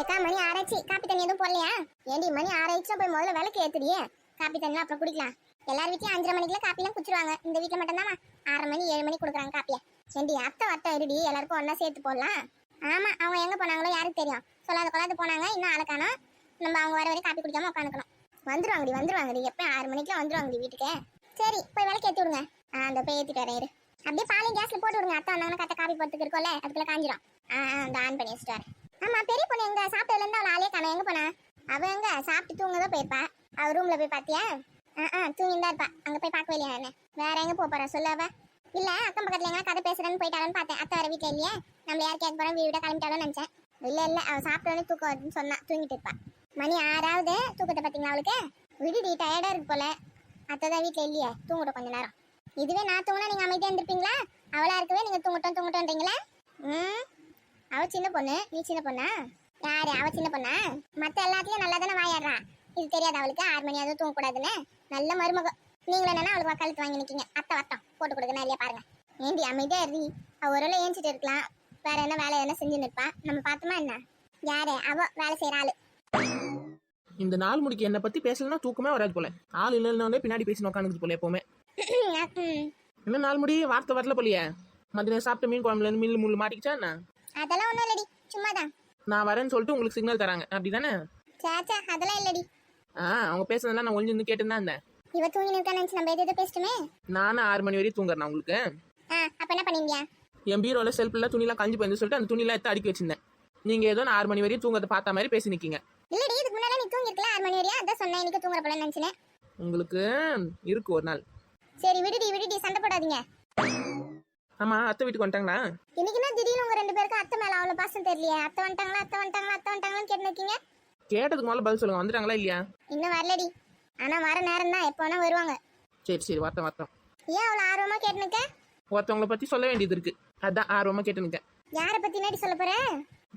ஏக்கா மணி ஆராய்ச்சி காப்பி தண்ணி எதுவும் போடலையா? ஏண்டி மணி ஆராய்ச்சியா போய் முதல்ல விளக்கு ஏத்துடியே. காப்பி தண்ணி அப்புறம் குடிக்கலாம். எல்லார் வீட்லயும் 5:30 மணிக்குலாம் காப்பிலாம் குடிச்சிருவாங்க. இந்த வீட்ல மட்டும் தான் 6 மணி 7 மணி குடுக்குறாங்க காப்பியா. ஏண்டி அத்தை வட்டம் இருடி, எல்லாருக்கும் ஒண்ணா சேர்த்து போடலாம். ஆமா, அவங்க எங்க போனாங்களோ யாருக்கு தெரியும். சொல்லாத கொள்ளாத போனாங்க, இன்னும் ஆளுக்கானோ. நம்ம அவங்க வர வரை காப்பி குடிக்காம உட்காந்துக்கணும். வந்துருவாங்கடி எப்பயும் 6 மணிக்குலாம் வந்துருவாங்கடி வீட்டுக்கு. சரி போய் விளக்கு ஏத்தி விடுங்க. அந்த போய் ஏத்திட்டு வரேன். அப்படியே பாலையும் கேஸ்ல போட்டு விடுங்க. அத்தை வந்தாங்கன்னா கத்த காப்பி போட்டுக்கு இருக்கும்ல, அதுக்குள்ள காஞ்சிரும். அந்த ஆன் பண்ணி வச்சுட்டு வரேன். ஆமா, பெரிய பொண்ணு எங்க சாப்பிட்டதுல இருந்து அவளை ஆளே காணோம். எங்க போனா? அவ எங்க சாப்பிட்டு தூங்கதான் போயிருப்பா. அவ ரூம்ல போய் பாத்தியா? தூங்கிதான் இருப்பா. அங்க போய் பார்க்க இல்லையா என்ன? வேற எங்க போறா சொல்லு? அவ இல்ல அக்கம் பக்கத்துல எங்க கதை பேசுறேன்னு போயிட்டாலும் பார்த்தேன். அத்தை வர வீட்டுல இல்லையே, நம்மள யார் கேட்க போறோம், வீட கிளம்பிட்டாலும் நினைச்சேன். இல்ல அவ சாப்பிட்டோன்னு தூக்கம் வருதுன்னு சொன்னா, தூங்கிட்டு இருப்பா. மணி 6ஆவது. தூக்கத்தை பாத்தீங்களா அவளுக்கு? விடுடி, டயர்டா இருக்கு போல. அத்தைதான் வீட்டுல இல்லையே, தூங்கட்டும் கொஞ்ச நேரம். இதுவே நான் தூங்கினா நீங்க அமைதியா இருந்திருப்பீங்களா? அவளா இருக்கவே நீங்க தூங்கட்டோன்றீங்களா? அவ சின்ன பொண்ணு, நீ சின்ன பொண்ணா? யாரு அவ சின்ன பொண்ணா? மத்த எல்லாத்துலயும் நல்லா தானே வாயாடுறா. இது தெரியாது அவளுக்கு 6 மணியாவது தூங்க கூடாதுன்னு. நல்ல மருமகம். நீங்களும் என்னன்னா அவளுக்கு கழுத்து வாங்கி நிக்கீங்க. அத்தை வட்டம் போட்டு கொடுக்கணும் இல்லையா பாருங்க. ஏண்டி அமைதியா இருடி. அவ ஒரு வேளை ஏஞ்சிட்டு இருக்கலாம், வேற என்ன வேலை என்ன செஞ்சுன்னு இருப்பா. நம்ம பார்த்தோமா என்ன? யாரு அவ? வேலை செய்யற ஆளு. இந்த நாள் முடிக்க என்ன பத்தி பேசலன்னா தூக்கமே வராது போல. ஆள் இல்லைன்னு பின்னாடி பேசி உட்காந்துக்குது போல எப்பவுமே. இன்னும் நாள் முடி வார்த்தை வரல போலியே. மதியம் சாப்பிட்ட மீன் குழம்புல இருந்து மீன் முள்ளு மாட்டிக்கிச்சா என்ன? அதெல்லாம் ஒண்ணும் இல்லடி, சும்மாதான். நான் வரேன்னு சொல்லிட்டு உங்களுக்கு சிக்னல் தராங்க, அப்படிதானே? சாச்சா அதெல்லாம் இல்லடி. அவங்க பேசுனதெல்லாம் நான் ஒளிஞ்சு கேட்டுதான் இருந்தேன். இவ தூங்கி நிற்க நினைச்சு நம்ம எது பேசிட்டுமே. நானும் 6 மணி வரையும் தூங்குறேன் உங்களுக்கு. அப்ப என்ன பண்ணீங்க? என் பீரோல செல்ஃப்ல துணிலாம் கஞ்சி போயிருந்து சொல்லிட்டு அந்த துணிலாம் எடுத்து அடுக்கி வச்சிருந்தேன். நீங்க ஏதோ நான் 6 மணி வரையும் தூங்கறத பார்த்த மாதிரி பேசி நிக்கீங்க. இல்லடி, இதுக்கு முன்னால நீ தூங்கி இருக்கலாம் 6 மணி வரையும். அதான் சொன்னேன், எனக்கு தூங்குற போல நினைச்சேன். உங்களுக்கு இருக்கு ஒரு நாள். சரி விடுடி, சண்டை போடாதீங்க. ஆமா, அத்தை வீட்டுக்கு வந்துட்டாங்களா? இன்னைக்கு என்ன திடீர்னு உங்க 2 பேருக்கு அத்தை மேல அவ்வளவு பாசம் தெரியலையே. அத்தை வந்துட்டாங்களான்னு கேட்டு நிக்கீங்க. கேட்டதுக்கு முதல்ல பதில் சொல்லுங்க, வந்துட்டாங்களா இல்லையா? இன்னும் வரலடி, ஆனா வர நேரம் தான், எப்ப வேணா வருவாங்க. சரி வரட்டும். ஏன் அவ்வளவு ஆர்வமா கேட்டு நிக்க? ஒருத்தவங்களை பத்தி சொல்ல வேண்டியது இருக்கு, அதான் ஆர்வமா கேட்டு நிக்க. யார பத்தி நடி சொல்ல போற?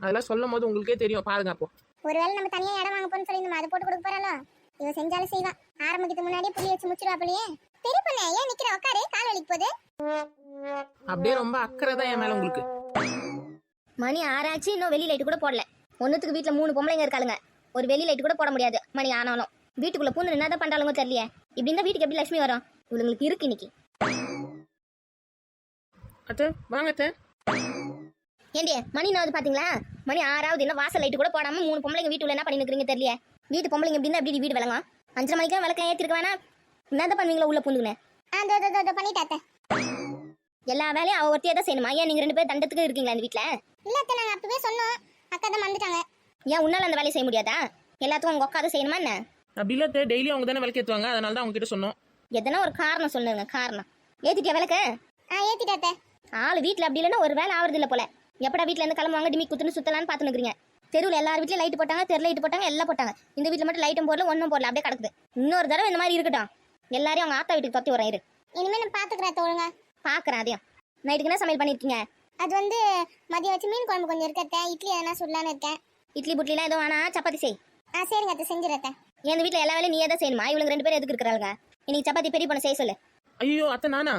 அதெல்லாம் சொல்லும் போது உங்களுக்கே தெரியும், பாருங்க. அப்போ ஒருவேளை நம்ம தனியா இடம் வாங்க போறோம்னு சொல்லி நம்ம அதை போட்டு கொடுக்க போறாளோ? இவ செஞ்சாலும் செய்வா. ஆரம்பிக்கிறதுக்கு முன்னாடியே புள்ளி வச்சு முச்சிருவாப்லையே. பெரிய பொண்ணு ஏன் நிக்கிற? உட்காரு, கால் வலிக்கு போகுது. அப்படியே ரொம்ப அக்கறை தான் என் மேல உங்களுக்கு. மணி 6 ஆச்சு, இன்னும் வெளி லைட்டு கூட போடல. ஒன்னுத்துக்கு வீட்டுல 3 பொம்பளைங்க இருக்காளுங்க. ஒரு வெளி லைட்டு கூட போட முடியாது மணி ஆனாலும். வீட்டுக்குள்ள பூந்து என்னதான் பண்றாளுங்க தெரியலையே. இப்படி இருந்தா வீட்டுக்கு எப்படி லட்சுமி வரும்? இவங்களுக்கு இருக்கு இன்னைக்கு. அத்தை வாங்க அத்தை. ஏண்டி மணி நாவது பாத்தீங்களா? மணி 6ஆவது, இன்னும் வாசல் லைட்டு கூட போடாம 3 பொம்பளைங்க வீட்டுல என்ன பண்ணி நிக்கிறீங்க தெரியலையே. வீட்டு பொம்பளைங்க எப்படின்னா எப்படி வீடு விளங்கும்? 5:30 மணிக்கு விளக்கம் ஏத்திருக்க வேணா? என்னதான் பண்ணுவீங்களா உள்ள பூந்துக்குனேன்? பண்ணிட்டாத்த. எல்லா வேலையும் அவ ஒருத்தியே தான் செய்யணுமா? ஏன் நீங்க 2 பேர் தண்டத்துக்கு இருக்கீங்களா இந்த வீட்டுல? இல்ல அத்தை, நாங்க அப்பவே சொன்னோம், அக்கா தான் வந்துட்டாங்க. ஏன் உன்னால அந்த வேலையை செய்ய முடியாதா? எல்லாத்துக்கும் உங்க அக்கா தான் செய்யணுமா என்ன? அப்படி இல்ல அத்தை, டெய்லி அவங்க தானே விளக்கேற்றுவாங்க, அதனால தான் அவங்க கிட்ட சொன்னோம். எதனா ஒரு காரணம் சொல்லுங்க. காரணம் ஏத்திட்டியா விளக்க? ஏத்திட்டாத்த. ஆளு வீட்டுல அப்படி இல்லைன்னா ஒரு வேலை ஆவறது இல்ல போல. எப்படா வீட்டுல இருந்து கிளம்புவாங்க, டிமி குத்துன்னு சுத்தலான்னு பாத்து நிக்கிறீங்க. தெருவில் எல்லார் வீட்லயும் லைட் போட்டாங்க, தெரு லைட் போட்டாங்க, எல்லாம் போட்டாங்க. இந்த வீட்டுல மட்டும் லைட்டும் போடல, ஒன்னும் போடல, அப்படியே கிடக்குது. இன்னொரு தடவை இந்த மாதிரி இருக்கட்டும், எல்லாரையும் அவங்க ஆத்தா வீட்டுக்கு தொத்தி வரேன். இனிமே நான் பாத்துக்கிறேன் ஒழுங்க. பாக்குறேன். அதையும் நைட்டுக்கு என்ன சமையல் பண்ணிருக்கீங்க? அது வந்து மதியம் வச்சு மீன் குழம்பு கொஞ்சம் இருக்கத்த, இட்லி எதனா சுடலான்னு இருக்கேன். இட்லி புட்லிலாம் எதுவும் வேணா, சப்பாத்தி செய். சரிங்க அத்தை, செஞ்சிடத்த. என் வீட்டுல எல்லா வேலையும் நீயே தான் செய்யணுமா? இவளுக்கு 2 பேரும் எதுக்கு இருக்கிறாங்க? இன்னைக்கு சப்பாத்தி பெரிய பொண்ணு செய்ய சொல்லு. ஐயோ அத்தை, நானா?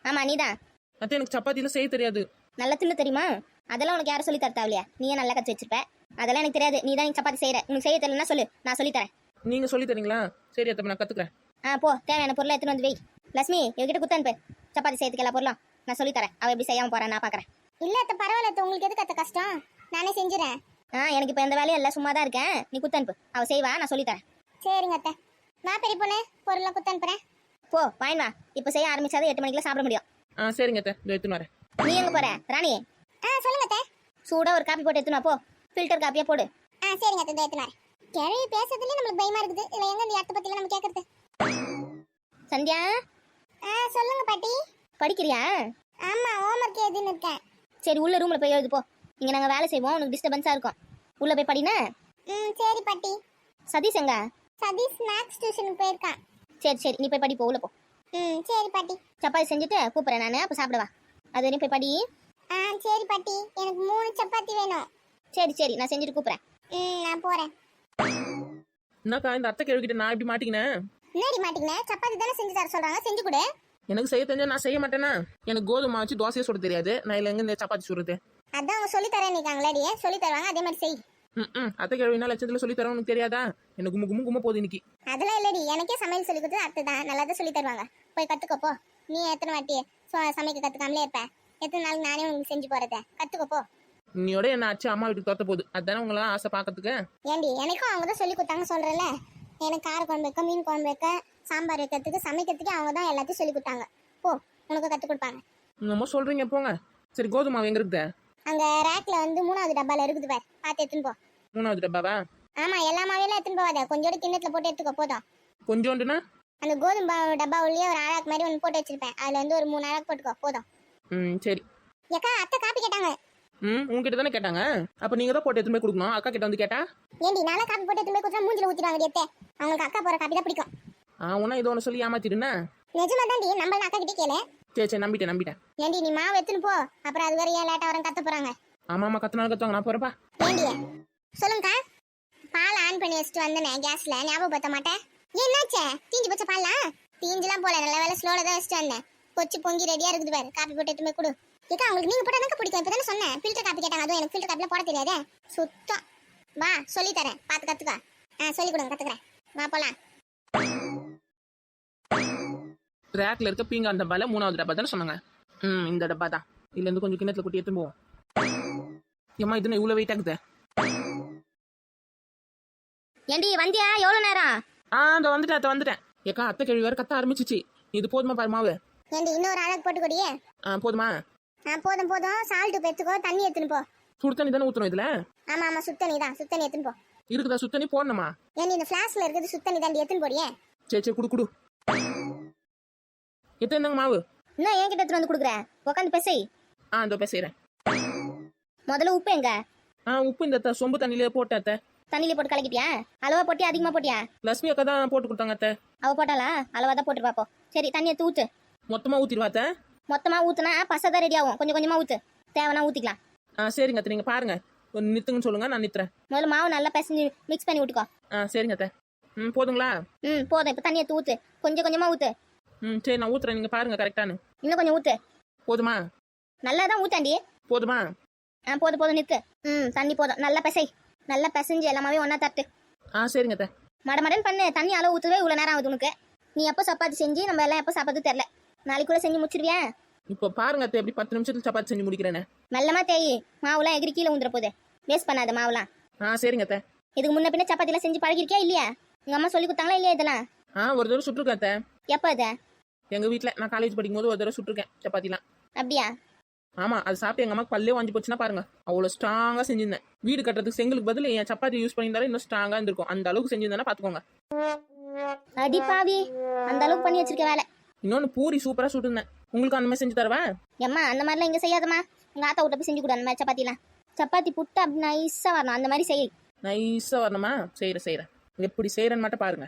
ஆமா நீதான். அத்தை எனக்கு சப்பாத்தில செய்ய தெரியாது. நல்லா தின்னு தெரியுமா? அதெல்லாம் உனக்கு யாரும் சொல்லி தரத்தாவில்லையா? நீயே நல்லா கத்து வச்சிருப்ப. அதெல்லாம் எனக்கு தெரியாது. நீ தான் சப்பாத்தி செய்யற. உனக்கு செய்ய தெரியலன்னா சொல்லு, நான் சொல்லி தரேன். நீங்க சொல்லி தரீங்களா? சரி அத்தை, நான் கத்துக்கிறேன். போ, தேவையான பொருளை எடுத்துன்னு வந்து வை. லட்சுமி இவகிட்ட குத்து அனுப்பு. சப்பாத்தி செய்யறதுக்கு எல்லா பொருளும் நான் சொல்லி தரேன். அவ எப்படி செய்யாம போறேன் நான் பாக்குறேன். இல்ல அத்தை பரவாயில்ல அத்தை, உங்களுக்கு எதுக்கு அத்தை கஷ்டம்? நானே செஞ்சிடறேன். எனக்கு இப்ப எந்த வேலையும் இல்ல, சும்மா தான் இருக்கேன். நீ குத்து அனுப்பு, அவ செய்வா, நான் சொல்லி தரேன். சரிங்க அத்தை, நான் பெரிய பொண்ணு பொருளை குத்து அனுப்புறேன். போ வாயின் வா. இப்ப செய்ய ஆரம்பிச்சாதான் 8 மணிக்குள்ள சாப்பிட முடியும். சரிங்க அத்தை, எடுத்துன்னு வரேன். நீ எங்க போற ராணி? சொல்லுங்க அத்தை. சூடா ஒரு காப்பி போட்டு எடுத்துனா போ. ஃபில்டர் காப்பியா போடு. சரிங்க அத்தை, எடுத்துன்னு வரேன். கிழவி பேசுறதுலயே நம்மளுக்கு பயமா இருக்குது. இல்ல எங்க இந்த இடத்த பத்தில நம்ம கேக்குறது? சந்தியா. சொல்லுங்க பாட்டி. படிக்கிறியா? ஆமா, ஹோம்வொர்க் எழுதின்னு இருக்கேன். சரி உள்ள ரூம்ல போய் எழுது போ. இங்க நாங்க வேலை செய்வோம், உனக்கு டிஸ்டர்பன்ஸா இருக்கும். உள்ள போய் படினா. சரி பாட்டி. சதீஷ் எங்க? சதீஷ் மேக்ஸ் டியூஷனுக்கு போயிருக்கான். சரி நீ போய் படி போ, உள்ள போ. சரி பாட்டி. சப்பாத்தி செஞ்சுட்டு கூப்பிடுறேன் நானு, அப்ப சாப்பிடுவா. அது நீ போய் படி. சரி பாட்டி, எனக்கு 3 சப்பாத்தி வேணும். சரி நான் செஞ்சுட்டு கூப்பிடுறேன். நான் போறேன். என்னக்கா இந்த அத்தை கேள்விக்கிட்ட நான் இப்படி மாட்டிக்கினேன்? என்னடி மாட்டிக்கினேன்? சப்பாத்தி தானே செஞ்சு தர சொல்றாங்க, செஞ்சு கொடு. எனக்கு செய்ய தெரிஞ்சா நான் செய்ய மாட்டேனா? எனக்கு கோதுமை வச்சு தோசையை சுட தெரியாது, நான் இல்ல எங்க இந்த சப்பாத்தி சுடுறது? அதான் அவங்க சொல்லி தரேன் நிக்காங்களேடி, சொல்லி தருவாங்க, அதே மாதிரி செய். ம் அத்தை கேள்வினா லட்சத்துல சொல்லி தரேன் உனக்கு தெரியாதா? எனக்கு கும்மு கும்மு கும்ம போகுது இன்னைக்கு. அதெல்லாம் இல்லடி, எனக்கே சமையல் சொல்லி கொடுத்து அத்தை தான் நல்லா தான் சொல்லி தருவாங்க. போய் கத்துக்கோ போ. நீ எத்தனை வாட்டி சமைக்க கத்துக்காமலே இருப்ப? எத்தனை நாளுக்கு நானே உங்களுக்கு செஞ்சு போறத? கத்துக்கோ போ. இன்னையோட என்ன ஆச்சு, அம்மா வீட்டுக்கு தோத்த போகுது. அதானே உங்களாம் ஆசை பார்க்கறதுக்கு. ஏண்டி எனக்கும் அவங்க தான் சொல்லி கொடுத்தாங்க சொல்றல. எனக்கு கார குழம்பு வைக்க, மீன் குழம்பு வைக்க, சாம்பார் வைக்கிறதுக்கு, சமைக்கிறதுக்கு அவங்க தான் எல்லாத்தையும் சொல்லி கொடுத்தாங்க. போ, உனக்கு கத்து கொடுப்பாங்க. என்னமோ சொல்றீங்க போங்க. சரி கோதுமை மாவு எங்க இருக்குது? அங்க ரேக்ல வந்து 3வது டப்பால இருக்குது பார், பார்த்து எடுத்துன்னு போ. 3வது டப்பாவா? ஆமா, எல்லா மாவையெல்லாம் எடுத்துன்னு போவாத, கொஞ்சோட கிண்ணத்துல போட்டு எடுத்துக்கோ போதும். கொஞ்சோண்டுனா? அந்த கோதுமை டப்பா உள்ளே ஒரு அழகு மாதிரி ஒன்று போட்டு வச்சிருப்பேன், அதுல வந்து ஒரு 3 அழகு போட்டுக்கோ போதும். சரி. ஏக்கா அத்தை காப்பி கேட்டாங்க. உங்ககிட்ட தானே கேட்டாங்க. அப்ப நீங்க தான் போட்டு எடுத்துன்னு போய் கொடுக்கணும். அக்கா கிட்ட வந்து கேட்டா ஏண்டி நல்லா காப்பி போட்டு எடுத்துன்னு போய் கொடுத்தா மூஞ்சில ஊத்திடுவாங்க அத்தை. அவங்களுக்கு அக்கா போற காப்பி தான் பிடிக்கும். உன்னா இது ஒன்று சொல்லி ஏமாத்திடுனா? நிஜமா தாண்டி, நம்ம அக்கா கிட்டே கேளு. சரி நம்பிட்டேன். ஏண்டி நீ மாவு எடுத்துன்னு போ, அப்புறம் அது வேற ஏன் லேட்டா வரும் கத்த போறாங்க. ஆமா கத்துனாலும் கத்துவாங்க, நான் போறப்பா. ஏண்டி சொல்லுங்கக்கா. பால் ஆன் பண்ணி வச்சுட்டு வந்தனே கேஸ்ல, ஞாபகப்படுத்த மாட்டேன். என்னாச்சே, தீஞ்சு போச்ச பால்லாம்? தீஞ்செல்லாம் போல, நல்ல வேலை ஸ்லோல தான் வச்சுட்டு வந்தேன். கொச்சி பொங்கி ரெடியா இருக்குது பாரு, காப்பி போட்டு எடுத்து போய் கொடு. ஏக்கா உங்களுக்கு நீங்க போட்டா எனக்கு பிடிக்கும், இப்பதானே சொன்னேன். ஃபில்டர் காப்பி கேட்டாங்க, அதுவும் எனக்கு ஃபில்டர் காப்பில போட தெரியாதே சுத்தம். வா சொல்லி தரேன், பார்த்து கத்துக்கா. சொல்லி கொடுங்க, கத்துக்கிறேன். வா போலாம். ரேக்ல இருக்க பீங்கான் டப்பால 3வது டப்பா தானே சொன்னாங்க. இந்த டப்பா தான். இதுல இருந்து கொஞ்சம் கிண்ணத்துல கொட்டி எடுத்து போவோம். ஏமா இது இவ்வளவு வெயிட் ஆகுது? ஏண்டி வந்தியா? எவ்வளவு நேரம்? அந்த வந்துட்டேன். ஏக்கா அத்தை கேள்வி வேற கத்த ஆரம்பிச்சிச்சு. இது போதுமா பாரு மாவு? ஏண்டி இன்னொரு அழகு போட்டு கொடியே. போதுமா? போதும் போதும். சால்ட் எடுத்துக்கோ, தண்ணி எடுத்துன்னு போ. சுடு தண்ணி தானே ஊத்தணும் இதுல? ஆமா சுத்தண்ணி தான், சுத்தண்ணி எடுத்துன்னு போ. இருக்குதா சுத்தண்ணி போடணுமா? ஏண்டி இந்த ஃபிளாஸ்க்ல இருக்குது சுத்தண்ணி தாண்டி, எடுத்துன்னு போடியே. சரி குடு. எத்தனை மாவு? இன்னும் என்கிட்ட எடுத்துட்டு வந்து கொடுக்குறேன், உட்காந்து பேசை. இதோ பேசுறேன். முதல்ல உப்பு எங்க? உப்பு இந்த சொம்பு தண்ணியில போட்டேன் அத்தை. தண்ணியில போட்டு கலக்கிட்டியா? அளவா போட்டியா அதிகமா போட்டியா? லட்சுமி அக்கா தான் போட்டு கொடுத்தாங்க அத்தை. அவ போட்டாளா? அளவா தான் போட்டு பாப்போம். சரி தண்ணி எடுத்து ஊத்து. மொத்தமா ஊத்திடுவா அத்தை? மொத்தமா ஊத்துனா பசை ரெடி ஆகும், கொஞ்சம் கொஞ்சமா ஊத்து, தேவைன்னா ஊத்திக்கலாம். சரிங்க அத்தை, நீங்க பாருங்க. கொஞ்சம் நிறுத்துங்கன்னு சொல்லுங்க, நான் நிறுத்துறேன். முதல்ல மாவு நல்லா பிசைஞ்சு மிக்ஸ் பண்ணி விட்டுக்கோ. சரிங்க அத்தை. போதுங்களா? போதும். இப்ப தண்ணி எடுத்து ஊத்து, கொஞ்சம் கொஞ்சமா ஊத்து. சரி நான் ஊத்துறேன், நீங்க பாருங்க கரெக்டானு. இன்னும் கொஞ்சம் ஊத்து. போதுமா? நல்லா தான் ஊத்தாண்டி. போதுமா? போதும் நிறுத்து. தண்ணி போதும். நல்லா நல்லா பிசைஞ்சு எல்லாமே ஒன்னா தட்டு. சரிங்க அத்தை. மடமடன் பண்ணு, தண்ணி அளவு ஊத்துவே இவ்வளவு நேரம் ஆகுது உனக்கு. நீ எப்போ சப்பாத்தி செஞ்சு நம்ம எல்லாம் எப்போ சாப்பிட்றது தெரியல. நாளைக்கு கூட செஞ்சு முடிச்சிருவியா? இப்போ பாருங்க அத்தை, எப்படி 10 நிமிஷத்துல சப்பாத்தி செஞ்சு முடிக்கிறேன்னு. மெல்லமா தேய், மாவுலாம் எகிரி கீழே ஊந்துற போகுது. வேஸ்ட் பண்ணாத மாவுலாம். சரிங்க அத்தை. இதுக்கு முன்ன பின்ன சப்பாத்தி எல்லாம் செஞ்சு பழகிருக்கியா இல்லையா? உங்க அம்மா சொல்லி கொடுத்தாங்களா இல்லையா இதெல்லாம்? ஒரு தடவை சுட்டுருக்கேன் அத்தை. எப்போ அது? எங்க வீட்டுல நான் காலேஜ் படிக்கும் போது ஒரு தடவை சுட்டுருக்கேன் சப்பாத்திலாம். அப்படியா? ஆமா, அது சாப்பிட்டு எங்க அம்மாக்கு பல்லே வாங்கி போச்சுன்னா பாருங்க, அவ்வளவு ஸ்ட்ராங்கா செஞ்சிருந்தேன். வீடு கட்டுறதுக்கு செங்கலுக்கு பதில் என் சப்பாத்தி யூஸ் பண்ணியிருந்தாலும் இன்னும் ஸ்ட்ராங்கா இருந்திருக்கும். அந்த அளவுக்கு செஞ்சிருந்தேன்னா பாத்துக்கோங்க. அடி பாவி, அந்த அளவுக்கு பண்ணி வச்சிருக்க வேலை. இன்னொன்னு பூரி சூப்பரா சுட்டுருந்தேன். உங்களுக்கு அந்த மாதிரி செஞ்சு தரவா? எம்மா அந்த மாதிரிலாம் இங்க செய்யாதம்மா. உங்க ஆத்தா விட்ட போய் செஞ்சு கொடு அந்த மாதிரி சப்பாத்திலாம். சப்பாத்தி புட்டு அப்படி நைஸா வரணும், அந்த மாதிரி செய். நைஸா வரணுமா? செய்யறேன். எப்படி செய்யறேன்னு மட்டும் பாருங்க.